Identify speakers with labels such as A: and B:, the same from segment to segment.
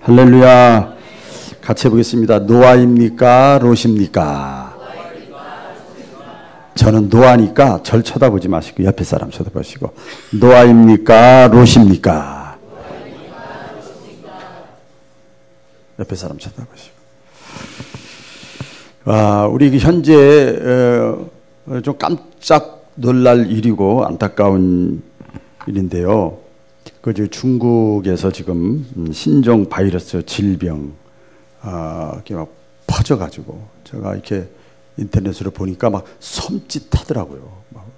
A: 할렐루야. 같이 해보겠습니다. 노아입니까? 롯입니까? 저는 노아니까 절 쳐다보지 마시고 옆에 사람 쳐다보시고, 노아입니까? 롯입니까? 옆에 사람 쳐다보시고. 우리 현재 좀 깜짝 놀랄 일이고 안타까운 일인데요. 그 중국에서 지금 신종 바이러스 질병 이렇게 막 퍼져가지고, 제가 이렇게 인터넷으로 보니까 막 섬찟하더라고요.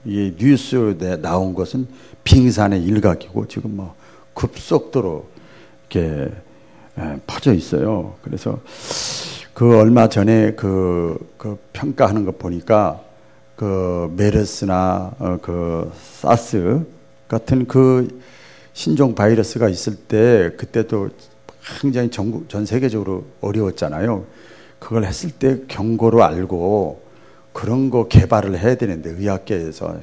A: 이 뉴스에 나온 것은 빙산의 일각이고 지금 뭐 급속도로 이렇게 퍼져 있어요. 그래서 그 얼마 전에 그 평가하는 거 보니까 그 메르스나 그 사스 같은 그 신종 바이러스가 있을 때, 그때도 굉장히 전 세계적으로 어려웠잖아요. 그걸 했을 때 경고로 알고 그런 거 개발을 해야 되는데, 의학계에서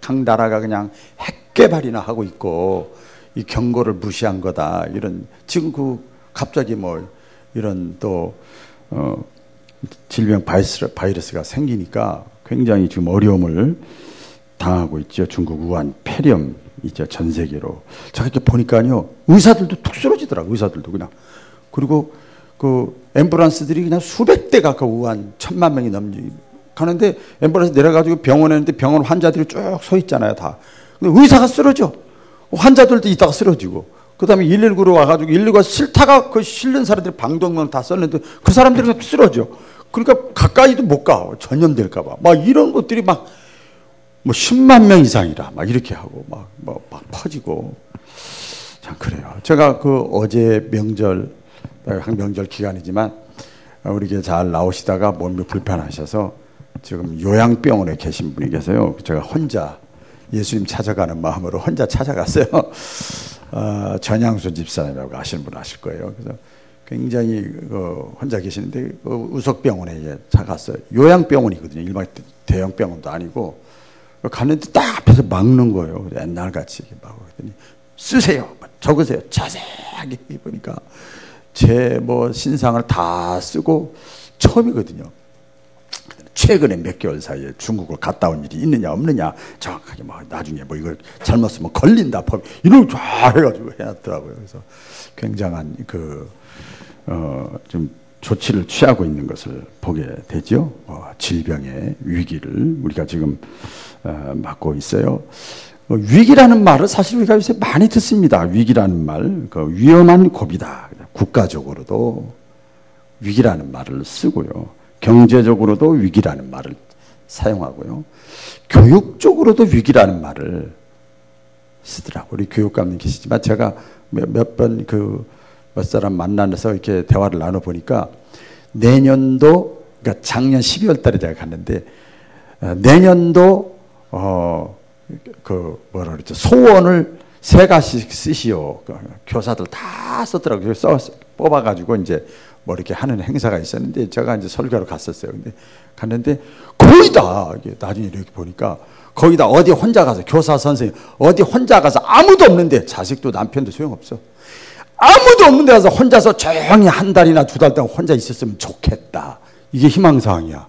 A: 각 나라가 그냥 핵 개발이나 하고 있고 이 경고를 무시한 거다, 이런. 지금 갑자기 뭐 이런 또 질병 바이러스가 생기니까 굉장히 지금 어려움을 당하고 있죠. 중국 우한 폐렴 있죠, 전 세계로. 제가 이렇게 보니까요, 의사들도 툭 쓰러지더라고요. 의사들도 그냥. 그리고 그 앰뷸런스들이 그냥 수백 대 가까워, 한 1000만 명이 넘지 가는데, 앰뷸런스 내려가지고 병원에 있는데 병원 환자들이 쭉 서 있잖아요, 다. 근데 의사가 쓰러져. 환자들도 이따가 쓰러지고. 그 다음에 119로 와가지고 119가 싫다가 그 실는 사람들이 방독면 다 썼는데 그 사람들이 쓰러져. 그러니까 가까이도 못 가. 전염될까봐. 막 이런 것들이 막 뭐 10만 명 이상이라 막 이렇게 하고 막 퍼지고. 참 그래요. 제가 어제 명절 기간이지만 우리 게 잘 나오시다가 몸이 불편하셔서 지금 요양병원에 계신 분이 계세요. 제가 혼자 예수님 찾아가는 마음으로 혼자 찾아갔어요. 전양수 집사님이라고 아시는 분 아실 거예요. 그래서 굉장히 혼자 계시는데 우석병원에 찾아갔어요. 요양병원이거든요. 일반 대형 병원도 아니고. 갔는데 딱 앞에서 막는 거예요. 옛날같이 막 그랬더니 쓰세요, 적으세요. 자세하게 보니까 제 뭐 신상을 다 쓰고, 처음이거든요. 최근에 몇 개월 사이에 중국을 갔다 온 일이 있느냐 없느냐 정확하게 막 나중에 뭐 이걸 잘못 쓰면 걸린다 이런 거 다 해가지고 해놨더라고요. 그래서 굉장한 좀 조치를 취하고 있는 것을 보게 되죠. 질병의 위기를 우리가 지금 맞고 있어요. 위기라는 말을 사실 우리가 요새 많이 듣습니다. 위기라는 말, 위험한 고비다. 국가적으로도 위기라는 말을 쓰고요. 경제적으로도 위기라는 말을 사용하고요. 교육적으로도 위기라는 말을 쓰더라고요. 우리 교육감님 계시지만 제가 몇 번 몇 사람 만나서 이렇게 대화를 나눠보니까 내년도, 그러니까 작년 12월 달에 제가 갔는데, 내년도 뭐라 그랬죠? 소원을 3가지씩 쓰시오. 교사들 다 썼더라고요. 뽑아가지고 이제 뭐 이렇게 하는 행사가 있었는데, 제가 이제 설교하러 갔었어요. 근데 갔는데 거의 다, 나중에 이렇게 보니까 거의 다 어디 혼자 가서, 교사 선생님 어디 혼자 가서 아무도 없는데, 자식도 남편도 소용없어. 아무도 없는데 가서 혼자서 조용히 한 달이나 2달 동안 혼자 있었으면 좋겠다. 이게 희망사항이야.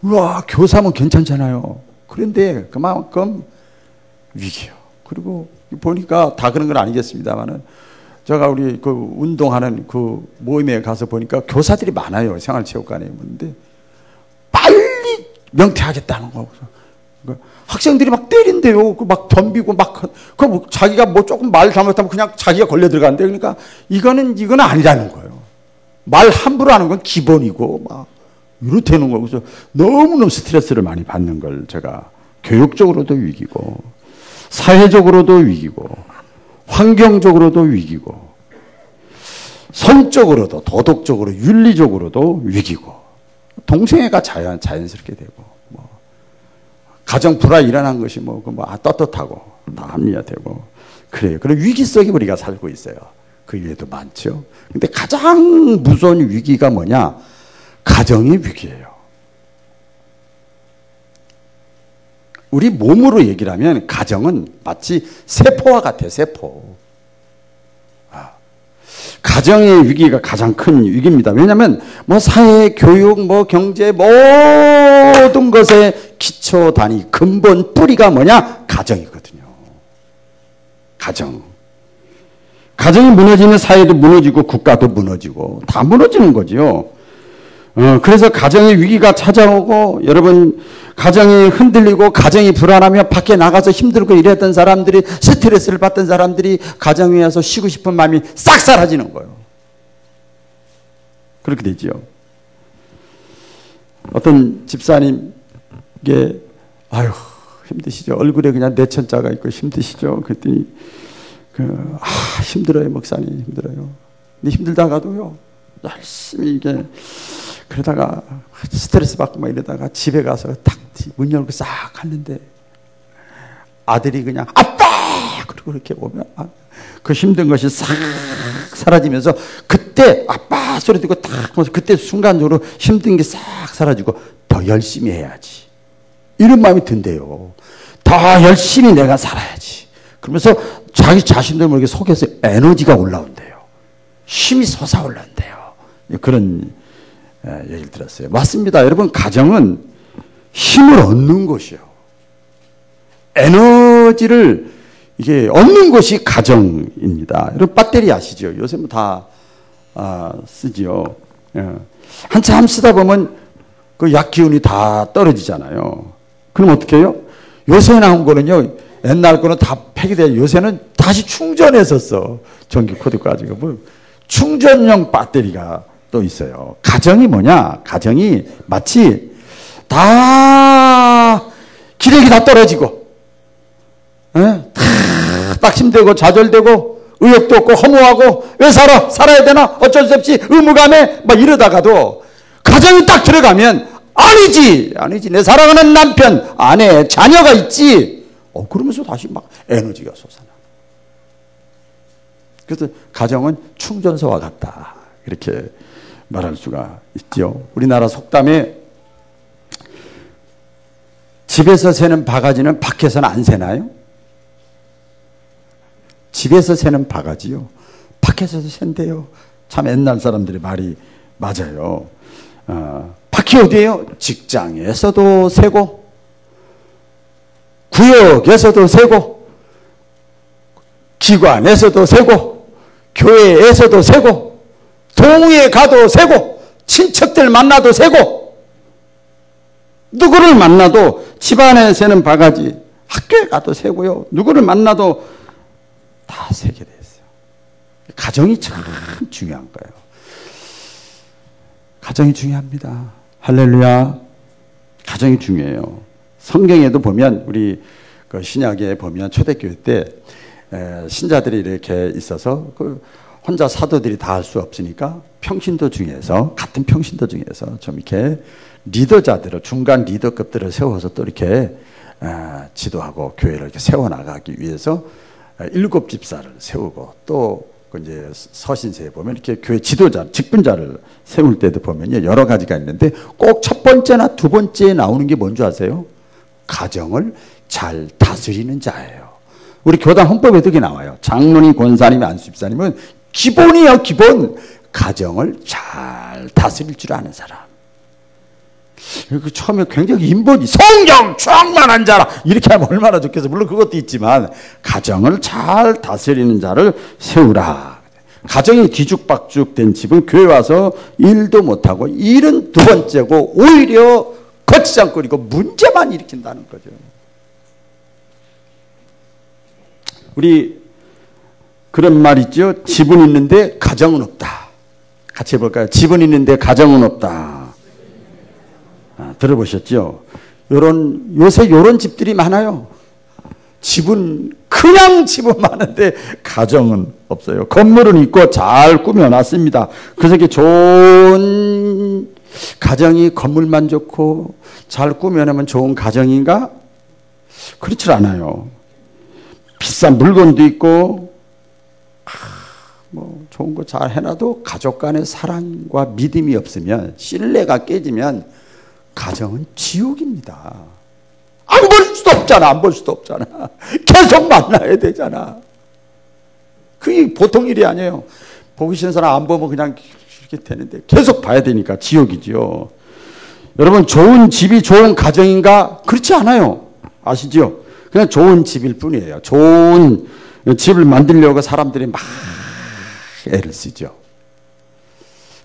A: 우와, 교사면 괜찮잖아요. 그런데 그만큼 위기요. 그리고 보니까 다 그런 건 아니겠습니다만은, 제가 우리 운동하는 모임에 가서 보니까 교사들이 많아요. 생활체육관에 있는데 빨리 명퇴하겠다는 거. 학생들이 막 때린대요. 막 덤비고 자기가 뭐 조금 말 잘못하면 그냥 자기가 걸려 들어간대. 그러니까 이거는 아니라는 거예요. 말 함부로 하는 건 기본이고 막 이렇다는 거예요. 그래서 너무너무 스트레스를 많이 받는 걸 제가, 교육적으로도 위기고 사회적으로도 위기고 환경적으로도 위기고 성적으로도 도덕적으로 윤리적으로도 위기고, 동성애가 자연스럽게 되고, 가정 불화 일어난 것이 떳떳하고 다 합리화되고 그래요. 그런 위기 속에 우리가 살고 있어요. 그 위에도 많죠. 근데 가장 무서운 위기가 뭐냐? 가정의 위기예요. 우리 몸으로 얘기를 하면 가정은 마치 세포와 같아요. 세포. 가정의 위기가 가장 큰 위기입니다. 왜냐하면 뭐 사회, 교육, 뭐 경제 모든 것의 기초 단위, 근본 뿌리가 뭐냐? 가정이거든요. 가정. 가정이 무너지면 사회도 무너지고 국가도 무너지고 다 무너지는 거죠. 그래서 가정의 위기가 찾아오고 여러분 가정이 흔들리고 가정이 불안하며 밖에 나가서 힘들고 이랬던 사람들이 스트레스를 받던 사람들이 가정에 와서 쉬고 싶은 마음이 싹 사라지는 거예요. 그렇게 되죠. 어떤 집사님께 아유 힘드시죠? 얼굴에 그냥 내천자가 있고 힘드시죠? 그랬더니 힘들어요 목사님 힘들어요. 근데 힘들다가도요 열심히 이게 그러다가 스트레스 받고 막 이러다가 집에 가서 딱 문 열고 싹 하는데 아들이 그냥 아빠 그리고 이렇게 오면 그 힘든 것이 싹 사라지면서 그때 아빠 소리 듣고 딱 보면서 그때 순간적으로 힘든 게 싹 사라지고 더 열심히 해야지 이런 마음이 든대요. 더 열심히 내가 살아야지 그러면서 자기 자신들 모르게 속에서 에너지가 올라온대요. 힘이 솟아올라온대요. 그런 얘기를 들었어요. 맞습니다. 여러분 가정은 힘을 얻는 곳이요. 에너지를 이게 얻는 곳이 가정입니다. 여러분 배터리 아시죠? 요새 뭐 다 쓰지요. 한참 쓰다 보면 그 약 기운이 다 떨어지잖아요. 그럼 어떻게 해요? 요새 나온 거는요. 옛날 거는 다 폐기돼요. 요새는 다시 충전해서 써. 전기 코드 가지고 뭐 충전용 배터리가 또 있어요. 가정이 뭐냐? 가정이 마치 다 기력이 다 떨어지고 딱 힘들고 좌절되고 의욕도 없고 허무하고 왜 살아야 되나 어쩔 수 없이 의무감에 막 이러다가도 가정이 딱 들어가면 아니지 내 사랑하는 남편 아내 자녀가 있지 그러면서 다시 막 에너지가 솟아나. 그래서 가정은 충전소와 같다 이렇게 말할 수가 있죠. 우리나라 속담에 집에서 새는 바가지는 밖에서는 안 새나요? 집에서 새는 바가지요. 밖에서도 샌대요. 참 옛날 사람들의 말이 맞아요. 밖이 어디예요? 직장에서도 새고 구역에서도 새고 기관에서도 새고 교회에서도 새고 동에 가도 새고 친척들 만나도 새고 누구를 만나도 집안에 새는 바가지 학교에 가도 새고요. 누구를 만나도 다 새게 돼 있어요. 가정이 참 중요한 거예요. 가정이 중요합니다. 할렐루야. 가정이 중요해요. 성경에도 보면 우리 그 신약에 보면 초대교회 때 신자들이 이렇게 있어서 그 혼자 사도들이 다 할 수 없으니까 평신도 중에서 같은 평신도 중에서 좀 이렇게 리더자들을 중간 리더급들을 세워서 또 이렇게 지도하고 교회를 이렇게 세워나가기 위해서 7 집사를 세우고 또 이제 서신서에 보면 이렇게 교회 지도자, 직분자를 세울 때도 보면요 여러 가지가 있는데 꼭 첫 번째나 두 번째에 나오는 게 뭔지 아세요? 가정을 잘 다스리는 자예요. 우리 교단 헌법에도 그게 나와요. 장로님, 권사님, 안수집사님은 기본이요 기본. 가정을 잘 다스릴 줄 아는 사람. 처음에 굉장히 인본이 성경 충만한 자라 이렇게 하면 얼마나 좋겠어. 물론 그것도 있지만 가정을 잘 다스리는 자를 세우라. 가정이 뒤죽박죽된 집은 교회 와서 일도 못하고 일은 두 번째고 오히려 거치장거리고 문제만 일으킨다는 거죠. 우리 그런 말 있죠. 집은 있는데 가정은 없다. 같이 해볼까요? 집은 있는데 가정은 없다. 들어보셨죠? 요새 요런 집들이 많아요. 그냥 집은 많은데 가정은 없어요. 건물은 있고 잘 꾸며놨습니다. 그래서 이게 좋은 가정이 건물만 좋고 잘 꾸며내면 좋은 가정인가? 그렇지 않아요. 비싼 물건도 있고 뭐 좋은 거 잘 해놔도 가족 간의 사랑과 믿음이 없으면 신뢰가 깨지면 가정은 지옥입니다. 안 볼 수도 없잖아. 계속 만나야 되잖아. 그게 보통 일이 아니에요. 보기 싫은 사람 안 보면 그냥 이렇게 되는데 계속 봐야 되니까 지옥이죠. 여러분, 좋은 집이 좋은 가정인가? 그렇지 않아요. 아시죠? 그냥 좋은 집일 뿐이에요. 좋은 집을 만들려고 사람들이 막 애를 쓰죠.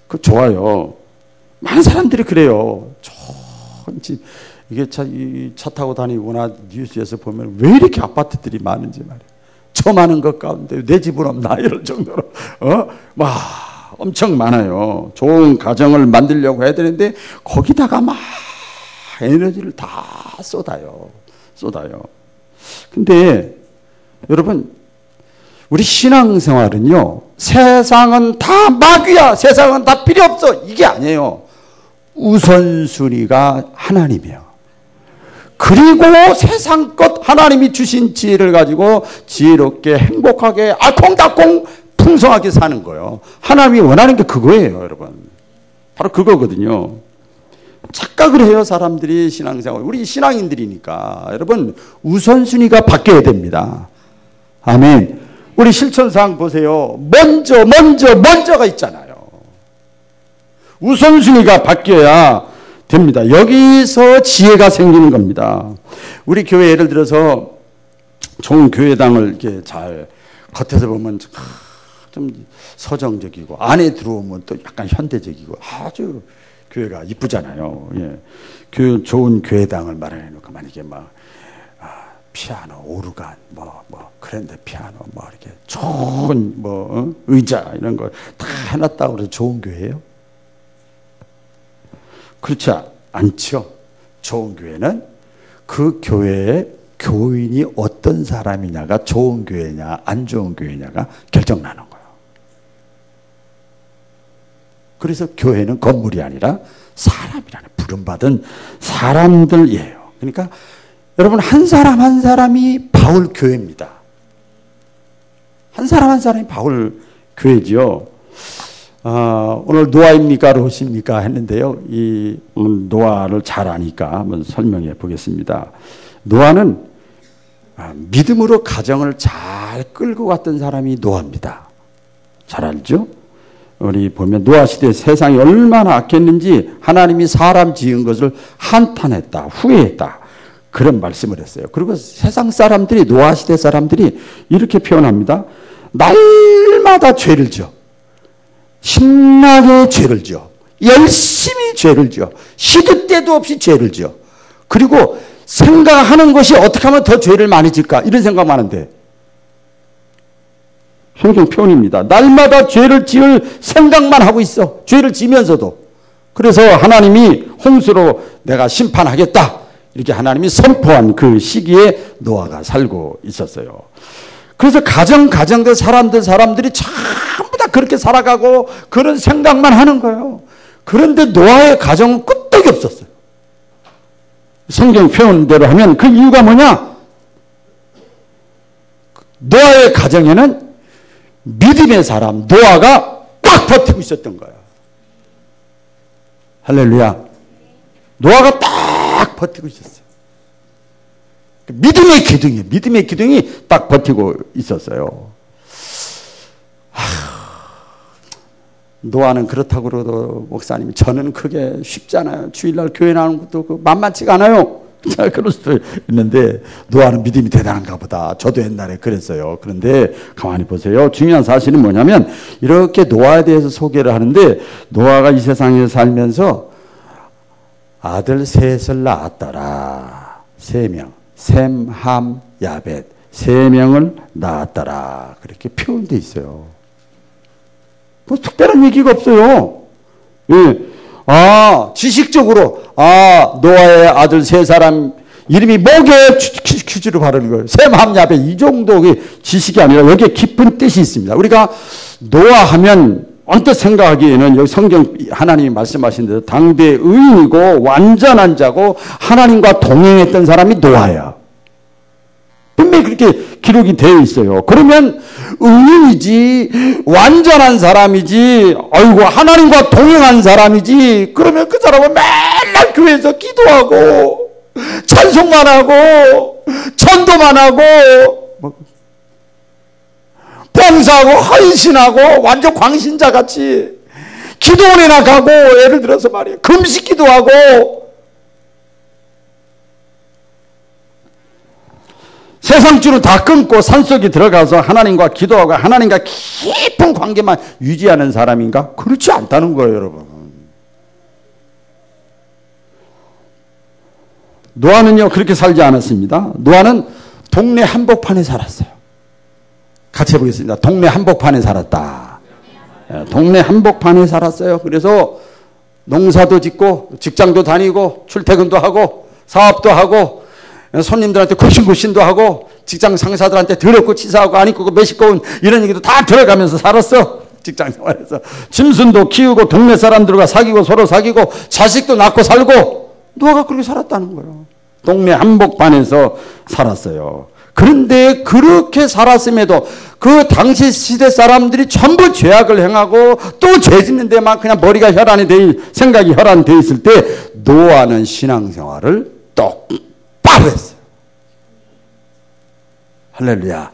A: 그 좋아요. 많은 사람들이 그래요. 좋은 집. 이게 차 타고 다니거나 뉴스에서 보면 왜 이렇게 아파트들이 많은지 말이에요. 저 많은 것 가운데 내 집은 없나 이럴 정도로 막 엄청 많아요. 좋은 가정을 만들려고 해야 되는데 거기다가 막 에너지를 다 쏟아요. 근데 여러분, 우리 신앙생활은요, 세상은 다 마귀야, 세상은 다 필요 없어, 이게 아니에요. 우선순위가 하나님이에요. 그리고 세상 것 하나님이 주신 지혜를 가지고 지혜롭게 행복하게 알콩달콩 풍성하게 사는 거예요. 하나님이 원하는 게 그거예요, 여러분. 바로 그거거든요. 착각을 해요, 사람들이. 신앙생활, 우리 신앙인들이니까 여러분, 우선순위가 바뀌어야 됩니다. 아멘. 우리 실천사항 보세요. 먼저가 있잖아요. 우선순위가 바뀌어야 됩니다. 여기서 지혜가 생기는 겁니다. 우리 교회 예를 들어서 좋은 교회당을 이렇게 잘 겉에서 보면 좀 서정적이고 안에 들어오면 또 약간 현대적이고 아주 교회가 이쁘잖아요. 예. 좋은 교회당을 마련해놓고 만약에 막 피아노, 오르간, 그랜드 피아노, 이렇게 좋은 의자 이런 걸 다 해놨다고 해서 좋은 교회예요? 그렇지 않죠. 좋은 교회는 그 교회의 교인이 어떤 사람이냐가 좋은 교회냐 안 좋은 교회냐가 결정나는 거예요. 그래서 교회는 건물이 아니라 사람이라는 부름받은 사람들이에요. 그러니까 여러분, 한 사람 한 사람이 바울 교회입니다. 한 사람 한 사람이 바울 교회지요. 오늘 노아입니까 롯입니까 했는데요. 오늘 노아를 잘 아니까 한번 설명해 보겠습니다. 노아는 믿음으로 가정을 잘 끌고 갔던 사람이 노아입니다. 잘 알죠? 우리 보면 노아 시대 세상이 얼마나 악했는지 하나님이 사람 지은 것을 한탄했다, 후회했다, 그런 말씀을 했어요. 그리고 세상 사람들이, 노아 시대 사람들이 이렇게 표현합니다. 날마다 죄를 지어. 신나게 죄를 지어. 열심히 죄를 지어. 시도 때도 없이 죄를 지어. 그리고 생각하는 것이 어떻게 하면 더 죄를 많이 질까? 이런 생각만 하는데. 성경 표현입니다. 날마다 죄를 지을 생각만 하고 있어. 죄를 지면서도. 그래서 하나님이 홍수로 내가 심판하겠다, 이렇게 하나님이 선포한 그 시기에 노아가 살고 있었어요. 그래서 가정들 사람들이 전부 다 그렇게 살아가고 그런 생각만 하는 거예요. 그런데 노아의 가정은 끄떡이 없었어요. 성경 표현대로 하면 그 이유가 뭐냐? 노아의 가정에는 믿음의 사람 노아가 꽉 버티고 있었던 거예요. 할렐루야. 노아가 딱 버티고 있었어요. 믿음의 기둥이에요. 믿음의 기둥이 딱 버티고 있었어요. 노아는 그렇다고 그러도 목사님, 저는 그게 쉽잖아요. 주일날 교회 나오는 것도 만만치가 않아요. 그럴 수도 있는데 노아는 믿음이 대단한가 보다. 저도 옛날에 그랬어요. 그런데 가만히 보세요. 중요한 사실은 뭐냐면 이렇게 노아에 대해서 소개를 하는데 노아가 이 세상에 살면서 아들 셋을 낳았더라. 3명. 셈, 함, 야벳. 3명을 낳았더라. 그렇게 표현되어 있어요. 뭐 특별한 얘기가 없어요. 예. 지식적으로, 노아의 아들 3사람 이름이 뭐게 퀴즈로 바르는 거예요. 셈, 함, 야벳. 이 정도의 지식이 아니라 여기에 깊은 뜻이 있습니다. 우리가 노아 하면 언뜻 생각하기에는 여기 성경 하나님이 말씀하신 대로 당대 의인이고 완전한 자고 하나님과 동행했던 사람이 노아야. 분명히 그렇게 기록이 되어 있어요. 그러면 의인이지, 완전한 사람이지, 아이고 하나님과 동행한 사람이지, 그러면 그 사람은 맨날 교회에서 기도하고 찬송만 하고 전도만 하고 봉사하고 헌신하고 완전 광신자같이 기도원에나 가고, 예를 들어서 말이에요, 금식기도 하고, 세상줄은 다 끊고 산속에 들어가서 하나님과 기도하고 하나님과 깊은 관계만 유지하는 사람인가? 그렇지 않다는 거예요, 여러분. 노아는요, 그렇게 살지 않았습니다. 노아는 동네 한복판에 살았어요. 같이 해보겠습니다. 동네 한복판에 살았다. 동네 한복판에 살았어요. 그래서 농사도 짓고 직장도 다니고 출퇴근도 하고 사업도 하고 손님들한테 굽신굽신도 하고 직장 상사들한테 더럽고 치사하고 안 입고 매식고운 이런 얘기도 다 들어가면서 살았어. 직장 생활에서 짐승도 키우고 동네 사람들과 사귀고 서로 사귀고 자식도 낳고 살고 노아가 그렇게 살았다는 거예요. 동네 한복판에서 살았어요. 그런데 그렇게 살았음에도 그 당시 시대 사람들이 전부 죄악을 행하고 또 죄 짓는 데만 그냥 머리가 생각이 혈안돼 있을 때 노아는 신앙생활을 똑바로 했어요. 할렐루야.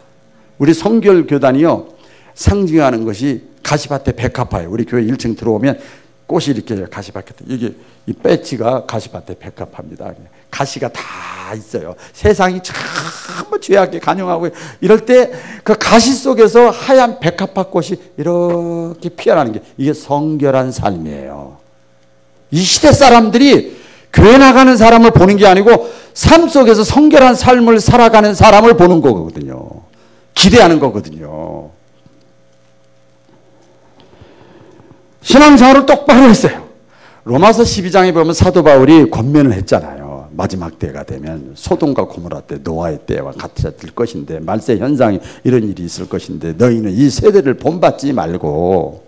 A: 우리 성결교단이요, 상징하는 것이 가시밭에 백합화예요. 우리 교회 1층 들어오면 꽃이 이렇게 가시밭에, 이게 이 배지가 가시밭에 백합화입니다. 가시가 다 있어요. 세상이 전부 죄악에 간영하고 이럴 때 그 가시 속에서 하얀 백합화 꽃이 이렇게 피어나는 게 이게 성결한 삶이에요. 이 시대 사람들이 교회 나가는 사람을 보는 게 아니고 삶 속에서 성결한 삶을 살아가는 사람을 보는 거거든요. 기대하는 거거든요. 신앙생활을 똑바로 했어요. 로마서 12장에 보면 사도 바울이 권면을 했잖아요. 마지막 때가 되면 소돔과 고모라 때, 노아의 때와 같이 될 것인데, 말세 현상이 이런 일이 있을 것인데, 너희는 이 세대를 본받지 말고,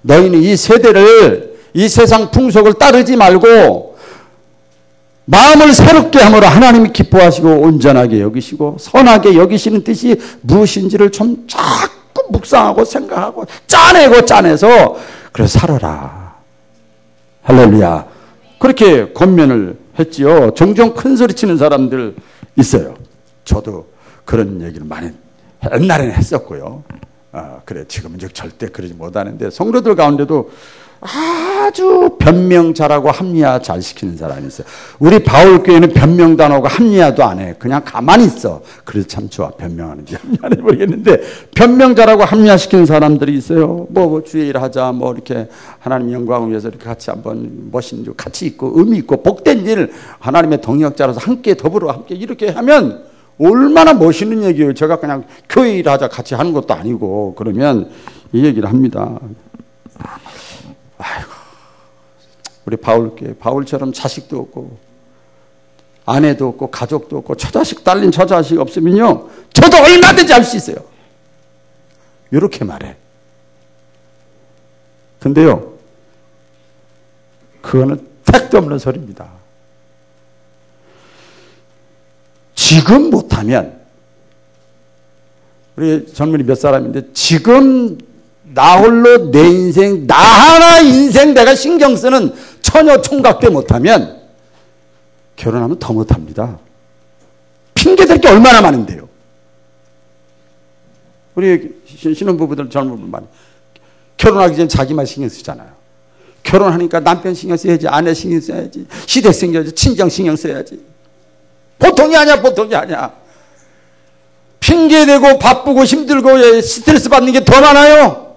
A: 너희는 이 세대를, 이 세상 풍속을 따르지 말고 마음을 새롭게 함으로 하나님이 기뻐하시고 온전하게 여기시고 선하게 여기시는 뜻이 무엇인지를 좀 자꾸 묵상하고 생각하고 짜내서 그래서 살아라. 할렐루야. 그렇게 권면을 했지요. 종종 큰 소리 치는 사람들 있어요. 저도 그런 얘기를 많이 옛날에는 했었고요. 그래 지금은 절대 그러지 못하는데, 성도들 가운데도 아주 변명 잘하고 합리화 잘 시키는 사람이 있어요. 우리 바울교회는 변명도 안 하고 합리화도 안 해. 그냥 가만히 있어. 그래서 참 좋아. 변명하는지 합리화는 모르겠는데 변명 잘하고 합리화 시키는 사람들이 있어요. 뭐 주의 일 하자, 뭐 이렇게 하나님 영광을 위해서 이렇게 같이 한번 멋있는 일 같이 있고 의미 있고 복된 일, 하나님의 동역자로서 함께 더불어 함께 이렇게 하면 얼마나 멋있는 얘기예요. 제가 그냥 교회 일 하자 같이 하는 것도 아니고 그러면 이 얘기를 합니다. 아이고, 우리 바울처럼 자식도 없고 아내도 없고 가족도 없고 처자식 딸린 처자식 없으면요 저도 얼마든지 할 수 있어요. 이렇게 말해. 근데요 그거는 택도 없는 소리입니다. 지금 못하면, 우리 젊은이 몇 사람인데 지금 나 홀로 내 인생, 나 하나 인생 내가 신경 쓰는 처녀 총각 때 못하면 결혼하면 더 못합니다. 핑계댈 게 얼마나 많은데요. 우리 신혼부부들, 젊은 부부들 많이 결혼하기 전에 자기만 신경 쓰잖아요. 결혼하니까 남편 신경 써야지, 아내 신경 써야지, 시댁 신경 써야지, 친정 신경 써야지. 보통이 아니야, 보통이 아니야. 핑계대고 바쁘고 힘들고 스트레스 받는 게 더 많아요.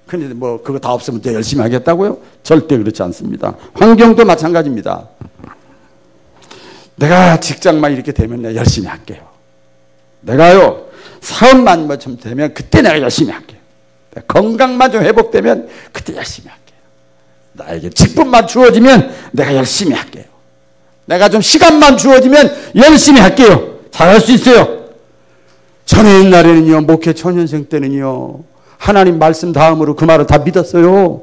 A: 근데 뭐 그거 다 없으면 더 열심히 하겠다고요? 절대 그렇지 않습니다. 환경도 마찬가지입니다. 내가 직장만 이렇게 되면 내가 열심히 할게요. 내가요 사업만 뭐 좀 되면 그때 내가 열심히 할게요. 건강만 좀 회복되면 그때 열심히 할게요. 나에게 직분만 주어지면 내가 열심히 할게요. 내가 좀 시간만 주어지면 열심히 할게요. 잘할 수 있어요. 저는 옛날에는요 목회 초년생 때는요 하나님 말씀 다음으로 그 말을 다 믿었어요.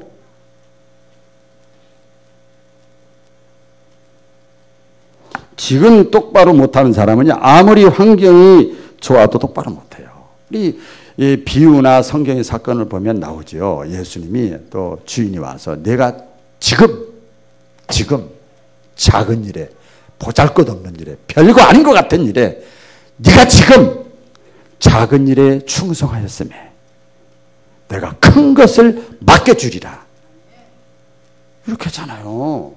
A: 지금 똑바로 못하는 사람은요 아무리 환경이 좋아도 똑바로 못해요. 이 비유나 성경의 사건을 보면 나오죠. 예수님이 또 주인이 와서 내가 지금 작은 일에, 보잘것없는 일에, 별거 아닌 것 같은 일에 네가 지금 작은 일에 충성하였으며 내가 큰 것을 맡겨주리라. 이렇게 하잖아요.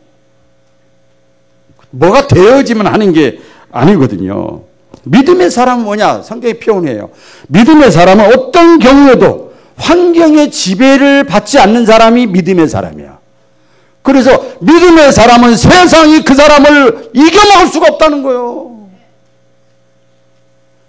A: 뭐가 되어지면 하는 게 아니거든요. 믿음의 사람은 뭐냐? 성경이 표현해요. 믿음의 사람은 어떤 경우에도 환경의 지배를 받지 않는 사람이 믿음의 사람이야. 그래서 믿음의 사람은 세상이 그 사람을 이겨먹을 수가 없다는 거예요.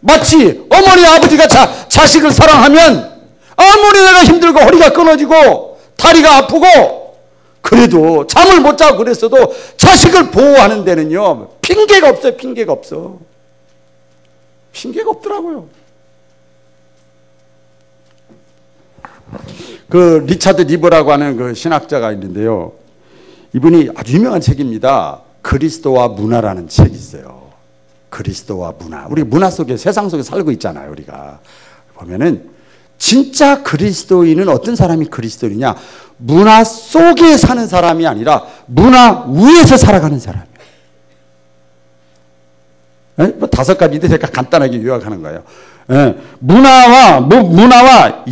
A: 마치 어머니 아버지가 자식을 사랑하면 아무리 내가 힘들고 허리가 끊어지고 다리가 아프고 그래도 잠을 못 자고 그랬어도 자식을 보호하는 데는요 핑계가 없어요. 핑계가 없어. 핑계가 없더라고요. 그 리차드 리버라고 하는 그 신학자가 있는데요. 이분이 아주 유명한 책입니다. 그리스도와 문화라는 책이 있어요. 그리스도와 문화. 우리 문화 속에 세상 속에 살고 있잖아요. 우리가 보면은 진짜 그리스도인은 어떤 사람이 그리스도인이냐? 문화 속에 사는 사람이 아니라 문화 위에서 살아가는 사람이에요. 뭐 5가지인데 제가 간단하게 요약하는 거예요. 문화와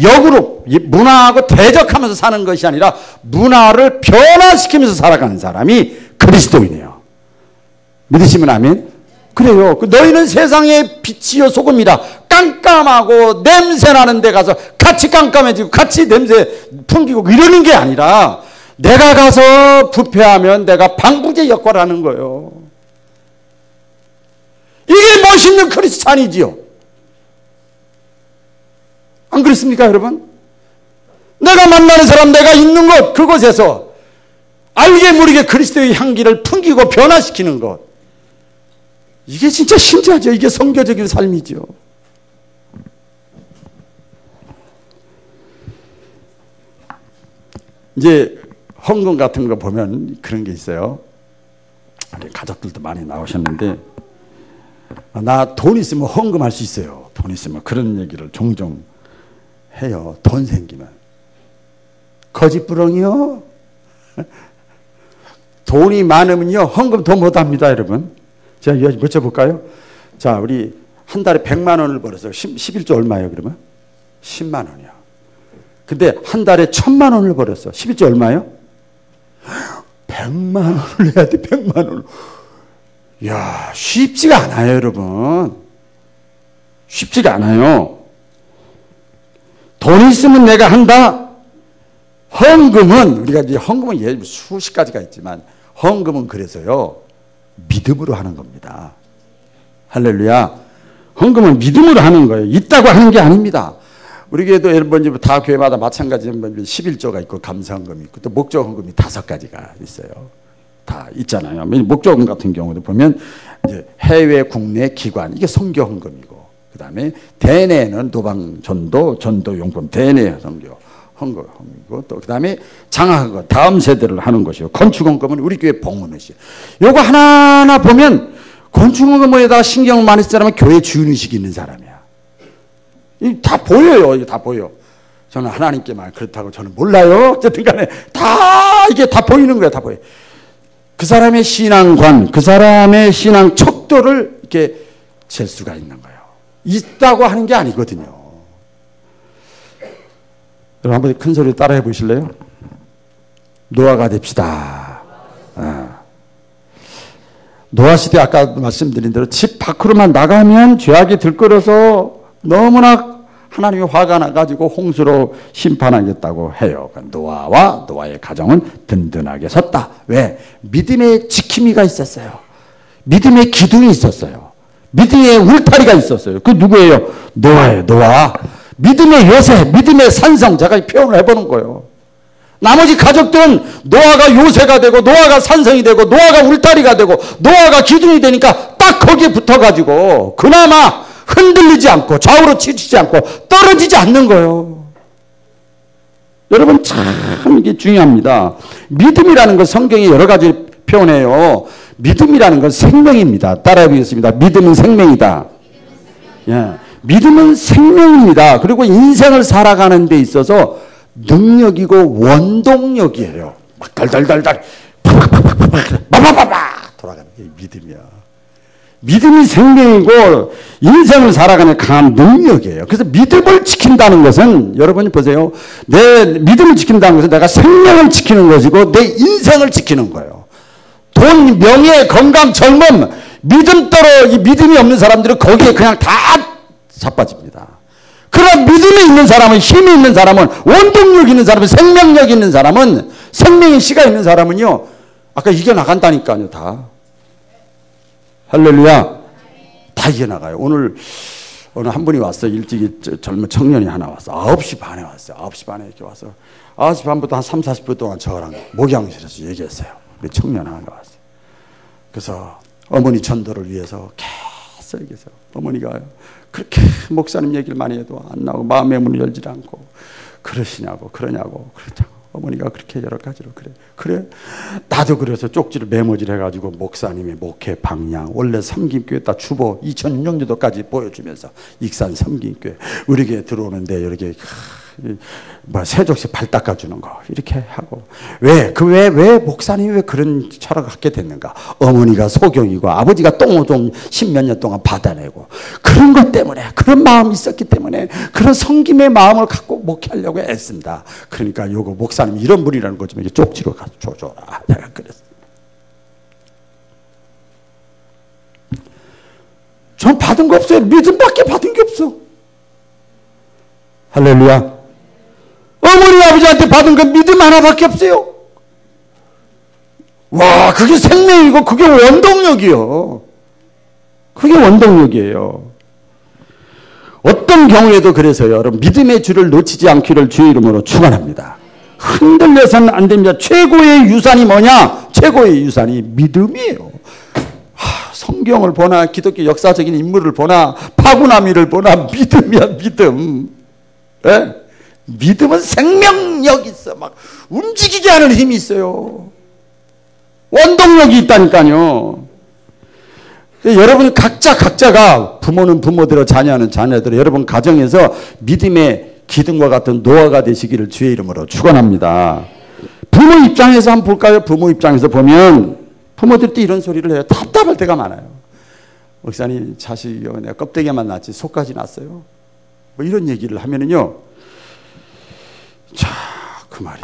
A: 역으로 문화하고 대적하면서 사는 것이 아니라 문화를 변화시키면서 살아가는 사람이 그리스도인이에요. 믿으시면 아멘? 그래요. 너희는 세상의 빛이요 소금이라. 깜깜하고 냄새 나는 데 가서 같이 깜깜해지고 같이 냄새 풍기고 이러는 게 아니라 내가 가서 부패하면 내가 방부제 역할을 하는 거예요. 이게 멋있는 크리스찬이지요. 안 그렇습니까, 여러분? 내가 만나는 사람, 내가 있는 곳, 그곳에서 알게 모르게 그리스도의 향기를 풍기고 변화시키는 것. 이게 진짜 신자죠. 이게 선교적인 삶이죠. 이제 헌금 같은 거 보면 그런 게 있어요. 가족들도 많이 나오셨는데 나 돈 있으면 헌금할 수 있어요. 돈 있으면 그런 얘기를 종종 해요. 돈 생기면. 거짓부렁이요. 돈이 많으면요 헌금 더 못합니다. 여러분. 제가 여쭤볼까요? 자, 우리 한 달에 100만 원을 벌어서 11조 얼마예요 그러면? 10만 원이요. 근데 한 달에 1000만 원을 벌었어. 11조 얼마예요? 100만 원을 해야 돼. 100만 원. 이야, 쉽지가 않아요, 여러분. 쉽지가 않아요. 돈이 있으면 내가 한다. 헌금은 우리가 이제 헌금은 예를 수십 가지가 있지만 헌금은 그래서요 믿음으로 하는 겁니다. 할렐루야. 헌금은 믿음으로 하는 거예요. 있다고 하는 게 아닙니다. 우리 교회도 여러분 다 교회마다 마찬가지 11조가 있고 감사헌금이 있고 또 목적헌금이 5가지가 있어요. 다 있잖아요. 목적헌금 같은 경우도 보면 이제 해외 국내 기관 이게 선교헌금이고 그 다음에 대내는 도방 전도 용품 대내 선교 헌금이고 또 그 다음에 장학헌금 다음 세대를 하는 것이요. 건축헌금은 우리 교회 봉헌의식. 요거 하나하나 보면 건축헌금에다가 신경을 많이 쓰는 사람은 교회 주인의식이 있는 사람이야. 다 보여요. 이게 다 보여. 저는 하나님께만 그렇다고 저는 몰라요. 어쨌든 간에 다 이게 다 보이는 거야. 다 보여. 그 사람의 신앙관, 그 사람의 신앙 척도를 이렇게 잴 수가 있는 거예요. 있다고 하는 게 아니거든요. 여러분 한번 큰 소리로 따라해 보실래요? 노아가 됩시다. 노아 시대 아까 말씀드린 대로 집 밖으로만 나가면 죄악이 들끓어서 너무나 하나님이 화가 나가지고 홍수로 심판하겠다고 해요. 노아와 노아의 가정은 든든하게 섰다. 왜? 믿음의 지킴이가 있었어요. 믿음의 기둥이 있었어요. 믿음의 울타리가 있었어요. 그 누구예요? 노아예요. 노아. 믿음의 요새, 믿음의 산성. 제가 표현을 해보는 거예요. 나머지 가족들은 노아가 요새가 되고 노아가 산성이 되고 노아가 울타리가 되고 노아가 기둥이 되니까 딱 거기에 붙어가지고 그나마 흔들리지 않고 좌우로 치우치지 않고 떨어지지 않는 거예요. 여러분 참 이게 중요합니다. 믿음이라는 건 성경에 여러 가지 표현해요. 믿음이라는 건 생명입니다. 따라해 보겠습니다. 믿음은 생명이다. 예, 믿음은 생명입니다. 그리고 인생을 살아가는 데 있어서 능력이고 원동력이에요. 막 달달달달 바바바바바 돌아가는 게 믿음이야. 믿음이 생명이고 인생을 살아가는 강한 능력이에요. 그래서 믿음을 지킨다는 것은 여러분이 보세요. 내 믿음을 지킨다는 것은 내가 생명을 지키는 것이고 내 인생을 지키는 거예요. 돈, 명예, 건강, 젊음, 믿음 따로 이 믿음이 없는 사람들은 거기에 그냥 다 자빠집니다. 그러나 믿음이 있는 사람은, 힘이 있는 사람은, 원동력 있는 사람은, 생명력 있는 사람은, 생명의 씨가 있는 사람은요, 아까 이겨나간다니까요, 다. 할렐루야. 다 이겨나가요. 오늘 한 분이 왔어요. 일찍이 젊은 청년이 하나 왔어. 9시 반에 왔어요. 9시 반에 이렇게 와서 9시 반부터 한 3, 40분 동안 저랑 목양실에서 얘기했어요. 우리 청년 하나가 왔어요. 그래서 어머니 전도를 위해서 계속 얘기했어요. 어머니가 그렇게 목사님 얘기를 많이 해도 안 나오고 마음의 문을 열지 않고 그러시냐고 그러냐고 그렇다고 어머니가 그렇게 여러 가지로 그래 나도 그래서 쪽지를 메모질 해가지고 목사님의 목회 방향 원래 섬김교회다 주보 2006년도까지 보여주면서 익산 섬김교회 우리 교회 들어오는데 이렇게 세족씩 발 닦아주는 거 이렇게 하고 왜 목사님이 왜 그런 철학을 갖게 됐는가? 어머니가 소경이고 아버지가 똥오줌 10몇 년 동안 받아내고 그런 것 때문에 그런 마음이 있었기 때문에 그런 섬김의 마음을 갖고 목회하려고 애쓴다. 그러니까 요거 목사님 이런 분이라는 거 좀 쪽지로 가서 줘줘라. 내가 그랬어. 전 받은 거 없어요. 믿음밖에 받은 게 없어. 할렐루야. 어머니 아버지한테 받은 건 믿음 하나밖에 없어요. 와, 그게 생명이고 그게 원동력이요. 그게 원동력이에요. 어떤 경우에도 그래서요. 여러분 믿음의 줄을 놓치지 않기를 주의 이름으로 축원합니다. 흔들려서는 안 됩니다. 최고의 유산이 뭐냐? 최고의 유산이 믿음이에요. 성경을 보나 기독교 역사적인 인물을 보나 파구나미를 보나 믿음이야 믿음. 네? 믿음은 생명력이 있어. 막 움직이게 하는 힘이 있어요. 원동력이 있다니까요. 여러분 각자가 부모는 부모대로 자녀는 자녀대로 여러분 가정에서 믿음의 기둥과 같은 노아가 되시기를 주의 이름으로 축원합니다. 부모 입장에서 한번 볼까요? 부모 입장에서 보면 부모들이 또 이런 소리를 해요. 답답할 때가 많아요. 목사님 자식이 내가 껍데기만 낳지 속까지 낳았어요. 뭐 이런 얘기를 하면은요. 자, 그 말이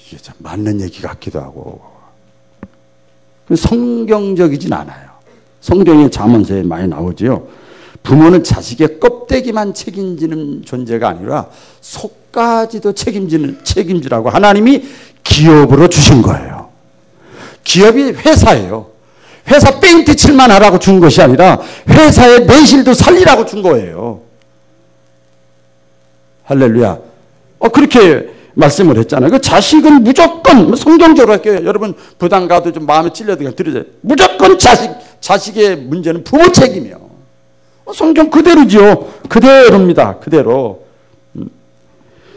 A: 이게 참 맞는 얘기 같기도 하고 성경적이진 않아요. 성경의 잠언서에 많이 나오지요. 부모는 자식의 껍데기만 책임지는 존재가 아니라 속까지도 책임지라고 하나님이 기업으로 주신 거예요. 기업이 회사예요. 회사 페인트 칠만 하라고 준 것이 아니라 회사의 내실도 살리라고 준 거예요. 할렐루야. 그렇게 말씀을 했잖아요. 그 자식은 무조건 성경적으로 할게요. 여러분 부담 가도 좀 마음에 찔려도 들으세요. 무조건 자식의 문제는 부모 책임이요. 성경 그대로지요. 그대로입니다. 그대로.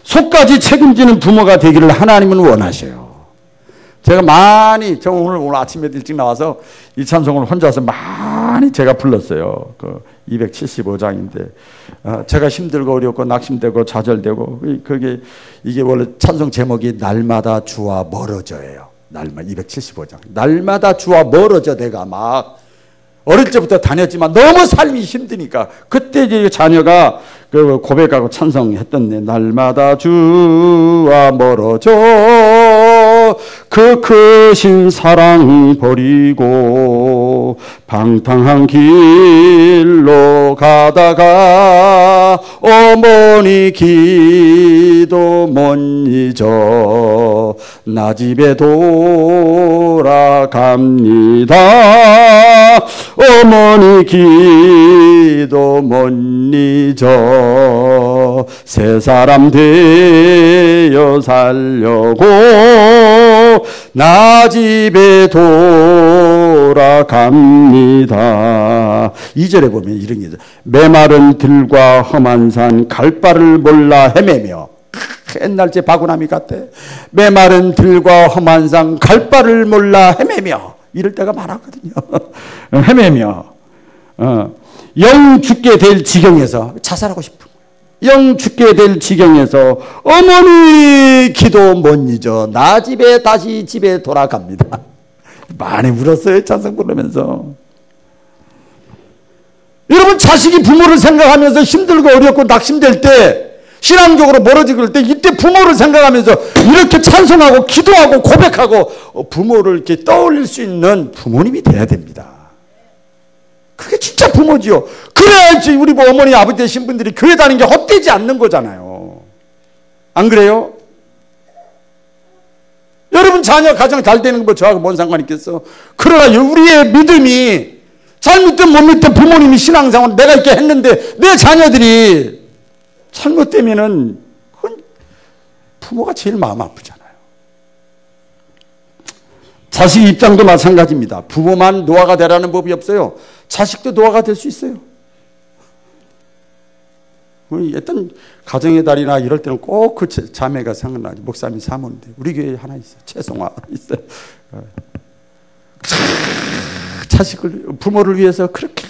A: 속까지 책임지는 부모가 되기를 하나님은 원하셔요. 제가 저 오늘 아침에 일찍 나와서 이 찬송을 혼자서 많이 제가 불렀어요. 그 275장인데 제가 힘들고 어렵고 낙심되고 좌절되고 이게 원래 찬송 제목이 날마다 주와 멀어져예요. 275장. 날마다 주와 멀어져 내가 막 어릴 때부터 다녔지만 너무 삶이 힘드니까 그때 이제 자녀가 그 고백하고 찬송했던 날마다 주와 멀어져 그 크신 사랑 버리고 방탕한 길로 가다가 어머니 기도 못 잊어 나 집에 돌아갑니다. 어머니 기도 못 잊어 새 사람 되어 살려고 나 집에 돌아갑니다. 2절에 보면 이런 게 있어요. 메마른 들과 험한 산 갈 바를 몰라 헤매며 옛날 제 바구나미 같아. 메마른 들과 험한 산 갈 바를 몰라 헤매며 이럴 때가 많았거든요. 헤매며 영 죽게 될 지경에서 자살하고 싶은 영 죽게 될 지경에서 어머니 기도 못 잊어 나 집에 다시 집에 돌아갑니다. 많이 울었어요. 찬송 부르면서. 여러분 자식이 부모를 생각하면서 힘들고 어렵고 낙심될 때, 신앙적으로 멀어질 때, 이때 부모를 생각하면서 이렇게 찬송하고 기도하고 고백하고 부모를 이렇게 떠올릴 수 있는 부모님이 돼야 됩니다. 그게 진짜 부모지요. 그래야지 우리 어머니 아버지 되신 분들이 교회 다니는 게 헛되지 않는 거잖아요. 안 그래요? 여러분 자녀 가정 잘 되는 거 저하고 뭔 상관 있겠어? 그러나 우리의 믿음이 잘못된 못 믿던 부모님이 신앙생활 내가 이렇게 했는데 내 자녀들이 잘못되면은 그건 부모가 제일 마음 아프잖아요. 자식 입장도 마찬가지입니다. 부모만 노아가 되라는 법이 없어요. 자식도 노아가 될 수 있어요. 어떤 가정의 달이나 이럴 때는 꼭 그 자매가 생각나지. 목사님 사모인데 우리 교회에 하나 있어요. 최송아 있어요. 자식을 부모를 위해서 그렇게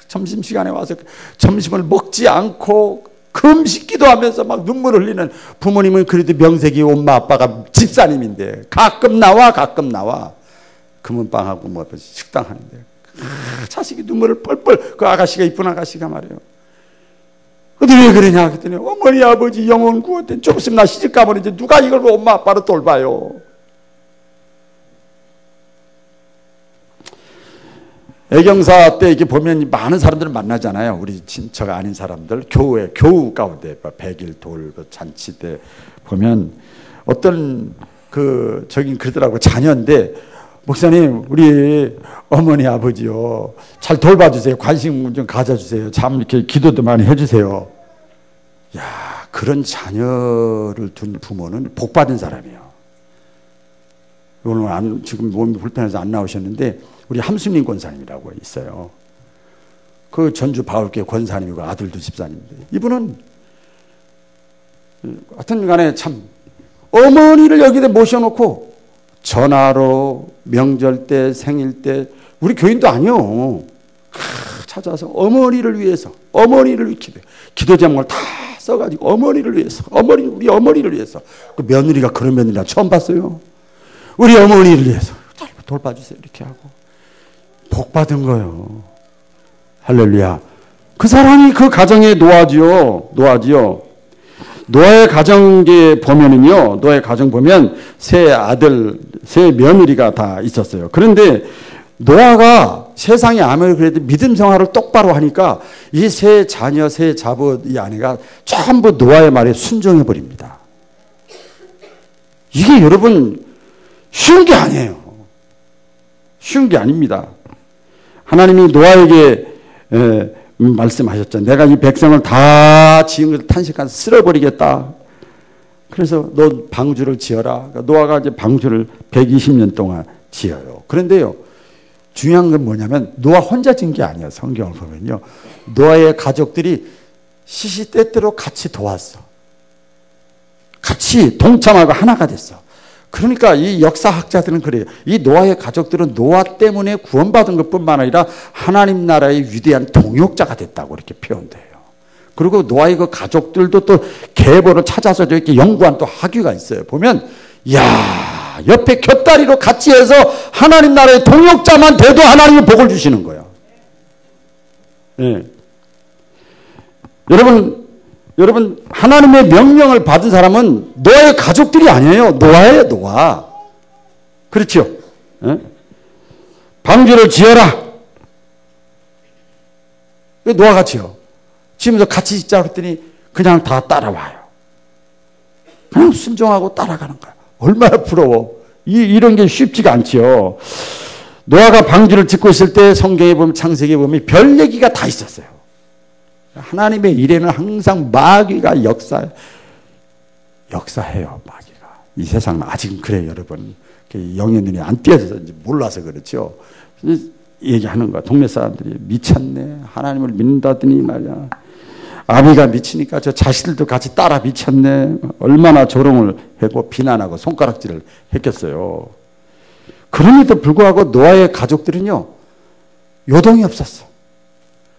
A: 점심시간에 와서 점심을 먹지 않고 금식 기도하면서 막 눈물 흘리는 부모님은 그래도 명색이 엄마 아빠가 집사님인데 가끔 나와 금은빵하고 뭐 식당 하는데 자식이 눈물을 뻘뻘 그 아가씨가 이쁜 아가씨가 말이에요. 근데 왜 그러냐 그랬더니 어머니 아버지 영혼 구원된 좀 있으면 나 시집 가면 이제 누가 이걸 엄마 아빠로 돌봐요. 애경사 때 이렇게 보면 많은 사람들을 만나잖아요. 우리 친척 아닌 사람들 교우 가운데 100일 돌 잔치 때 보면 어떤 저긴 그러더라고. 자녀인데 목사님 우리 어머니 아버지요 잘 돌봐주세요. 관심 좀 가져주세요. 참 이렇게 기도도 많이 해주세요. 야, 그런 자녀를 둔 부모는 복 받은 사람이에요. 오늘 지금 몸이 불편해서 안 나오셨는데 우리 함순인 권사님이라고 있어요. 그 전주 바울교 권사님이고 아들도 집사님인데 이분은 하여튼 간에 참 어머니를 여기다 모셔놓고 전화로 명절 때 생일 때 우리 교인도 아니요. 찾아서 어머니를 위해서 어머니를 기도 제목을 다 써가지고 어머니를 위해서 우리 어머니를 위해서 그 며느리가 그런 며느리라 처음 봤어요. 우리 어머니를 위해서 잘 돌봐주세요 이렇게 하고 복 받은 거예요. 할렐루야. 그 사람이 그 가정의 노아지요. 노아의 가정에 보면은요. 노아의 가정 보면 세 아들, 세 며느리가 다 있었어요. 그런데 노아가 세상에 아무리 그래도 믿음 생활을 똑바로 하니까 이 세 자녀, 세 자부, 이 아내가 전부 노아의 말에 순종해 버립니다. 이게 여러분 쉬운 게 아니에요. 쉬운 게 아닙니다. 하나님이 노아에게 말씀하셨죠. 내가 이 백성을 다 지은 것을 탄식한 쓸어버리겠다. 그래서 너 방주를 지어라. 노아가 이제 방주를 120년 동안 지어요. 그런데요, 중요한 건 뭐냐면 노아 혼자 지은 게 아니에요. 성경을 보면요, 노아의 가족들이 시시때때로 같이 도왔어. 같이 동참하고 하나가 됐어. 그러니까 이 역사학자들은 그래요. 이 노아의 가족들은 노아 때문에 구원받은 것뿐만 아니라 하나님 나라의 위대한 동역자가 됐다고 이렇게 표현돼요. 그리고 노아의 그 가족들도 또 계보를 찾아서 이렇게 연구한 또 학위가 있어요. 보면 야, 옆에 곁다리로 같이 해서 하나님 나라의 동역자만 돼도 하나님이 복을 주시는 거예요. 네. 여러분 하나님의 명령을 받은 사람은 노아의 가족들이 아니에요. 노아예요. 노아. 그렇죠? 네? 방주를 지어라. 노아가 지어. 지으면서 같이 짓자 그랬더니 그냥 다 따라와요. 그냥 순종하고 따라가는 거야. 얼마나 부러워. 이런 게 쉽지가 않죠. 노아가 방주를 짓고 있을 때 성경에 보면, 창세기에 보면 별 얘기가 다 있었어요. 하나님의 일에는 항상 마귀가 역사해요. 마귀가. 이 세상은 아직은 그래요, 여러분. 영의 눈이 안 띄어져서 몰라서 그렇죠. 얘기하는 거야. 동네 사람들이 미쳤네. 하나님을 믿는다더니 말이야. 아비가 미치니까 저 자식들도 같이 따라 미쳤네. 얼마나 조롱을 하고 비난하고 손가락질을 했겠어요. 그럼에도 불구하고 노아의 가족들은요, 요동이 없었어.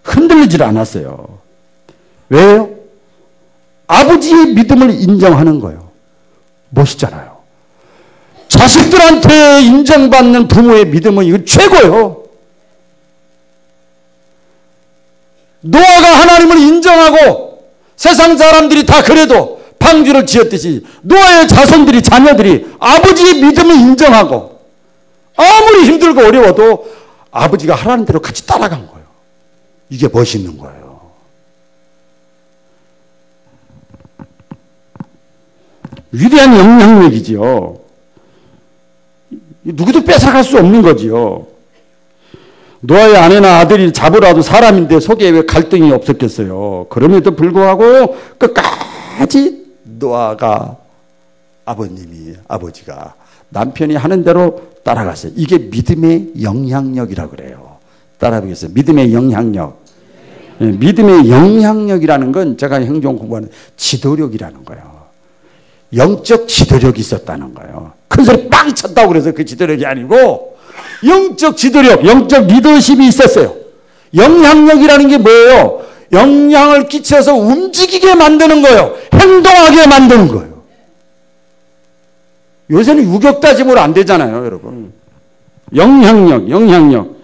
A: 흔들리질 않았어요. 왜요? 아버지의 믿음을 인정하는 거예요. 멋있잖아요. 자식들한테 인정받는 부모의 믿음은 이건 최고예요. 노아가 하나님을 인정하고 세상 사람들이 다 그래도 방주를 지었듯이 노아의 자손들이, 자녀들이 아버지의 믿음을 인정하고 아무리 힘들고 어려워도 아버지가 하라는 대로 같이 따라간 거예요. 이게 멋있는 거예요. 위대한 영향력이지요. 누구도 뺏어갈 수 없는 거지요. 노아의 아내나 아들이 잡으라도 사람인데 속에 왜 갈등이 없었겠어요. 그럼에도 불구하고 끝까지 노아가 아버지가 남편이 하는 대로 따라갔어요. 이게 믿음의 영향력이라고 그래요. 따라 보겠어요. 믿음의 영향력. 믿음의 영향력이라는 건 제가 행정 공부하는 지도력이라는 거예요. 영적 지도력이 있었다는 거예요. 큰 소리 빵 쳤다고 그래서 그 지도력이 아니고 영적 지도력, 영적 리더십이 있었어요. 영향력이라는 게 뭐예요? 영향을 끼쳐서 움직이게 만드는 거예요. 행동하게 만드는 거예요. 요새는 유격다짐으로 안 되잖아요, 여러분. 영향력.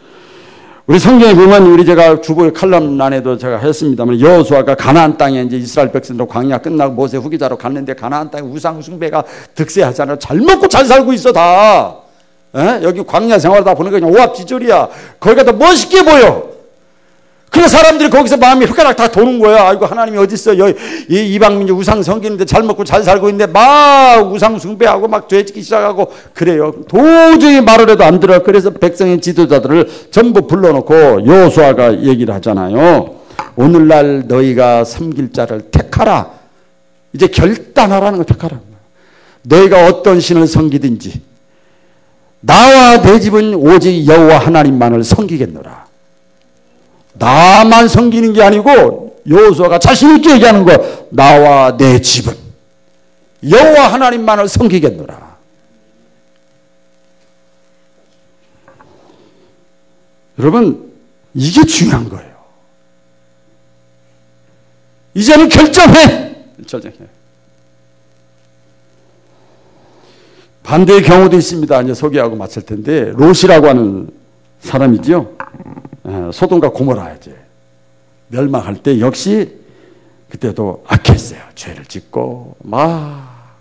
A: 우리 성경에 보면 우리 제가 주보의 칼럼란에도 제가 했습니다만 여호수아가 가나안 땅에 이제 이스라엘 백성들 광야 끝나고 모세 후기자로 갔는데 가나안 땅에 우상 숭배가 득세하잖아요. 잘 먹고 잘 살고 있어 다. 여기 광야 생활하다 보니까 그냥 오합지졸이야. 거기가 더 멋있게 보여. 그래서 사람들이 거기서 마음이 흑가락 다 도는 거야. 아이고 하나님이 어디 있어? 이방민족 우상 섬기는데 잘 먹고 잘 살고 있는데 막 우상 숭배하고 막 죄 짓기 시작하고 그래요. 도저히 말을 해도 안 들어. 그래서 백성의 지도자들을 전부 불러놓고 여호수아가 얘기를 하잖아요. 오늘날 너희가 섬길 자를 택하라. 이제 결단하라는 거 택하라. 너희가 어떤 신을 섬기든지 나와 내 집은 오직 여호와 하나님만을 섬기겠노라. 나만 섬기는 게 아니고 여호수아가 자신 있게 얘기하는 거. 나와 내 집은 여호와 하나님만을 섬기겠노라. 여러분 이게 중요한 거예요. 이제는 결정해. 반대의 경우도 있습니다. 이제 소개하고 마칠 텐데 롯이라고 하는 사람이죠. 소돔과 고모라 이제 멸망할 때 역시 그때도 악했어요. 죄를 짓고 막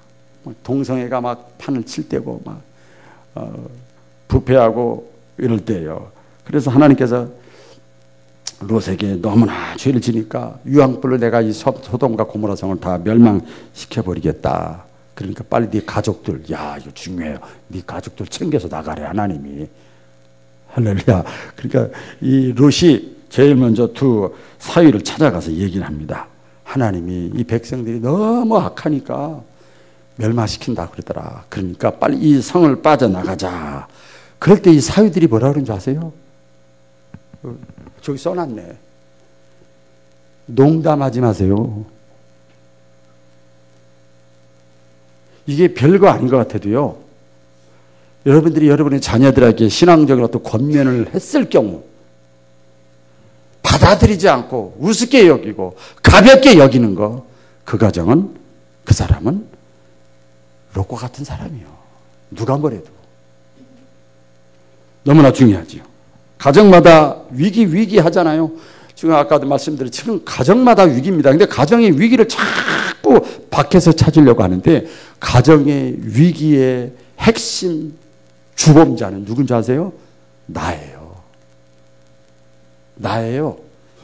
A: 동성애가 막 판을 칠 때고 막 부패하고 이럴 때예요. 그래서 하나님께서 롯에게 너무나 죄를 지니까 유황불로 내가 이 소돔과 고모라 성을 다 멸망시켜 버리겠다. 그러니까 빨리 네 가족들, 야 이거 중요해요. 네 가족들 챙겨서 나가래 하나님이. 할렐루야. 그러니까 이 롯이 제일 먼저 두 사위를 찾아가서 얘기를 합니다. 하나님이 이 백성들이 너무 악하니까 멸망시킨다 그러더라. 그러니까 빨리 이 성을 빠져나가자. 그럴 때 이 사위들이 뭐라 그러는지 아세요? 저기 써놨네. 농담하지 마세요. 이게 별거 아닌 것 같아도요. 여러분들이 여러분의 자녀들에게 신앙적인 어떤 권면을 했을 경우 받아들이지 않고 우습게 여기고 가볍게 여기는 거, 그 가정은, 그 사람은 롯과 같은 사람이요. 누가 뭐래도. 너무나 중요하지요. 가정마다 위기 하잖아요. 지금 아까도 말씀드린 지금 가정마다 위기입니다. 근데 가정의 위기를 자꾸 밖에서 찾으려고 하는데 가정의 위기의 핵심 주범자는 누군지 아세요? 나예요.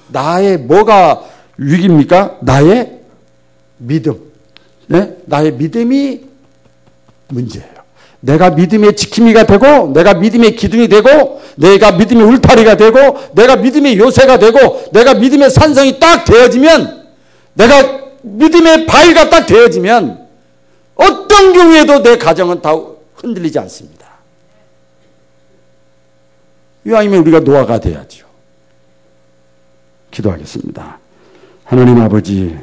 A: 나의 뭐가 위기입니까? 나의 믿음. 네? 나의 믿음이 문제예요. 내가 믿음의 지킴이가 되고, 내가 믿음의 기둥이 되고, 내가 믿음의 울타리가 되고, 내가 믿음의 요새가 되고, 내가 믿음의 산성이 딱 되어지면, 내가 믿음의 바위가 딱 되어지면 어떤 경우에도 내 가정은 다 흔들리지 않습니다. 이왕이면 우리가 노아가 돼야죠. 기도하겠습니다. 하나님 아버지,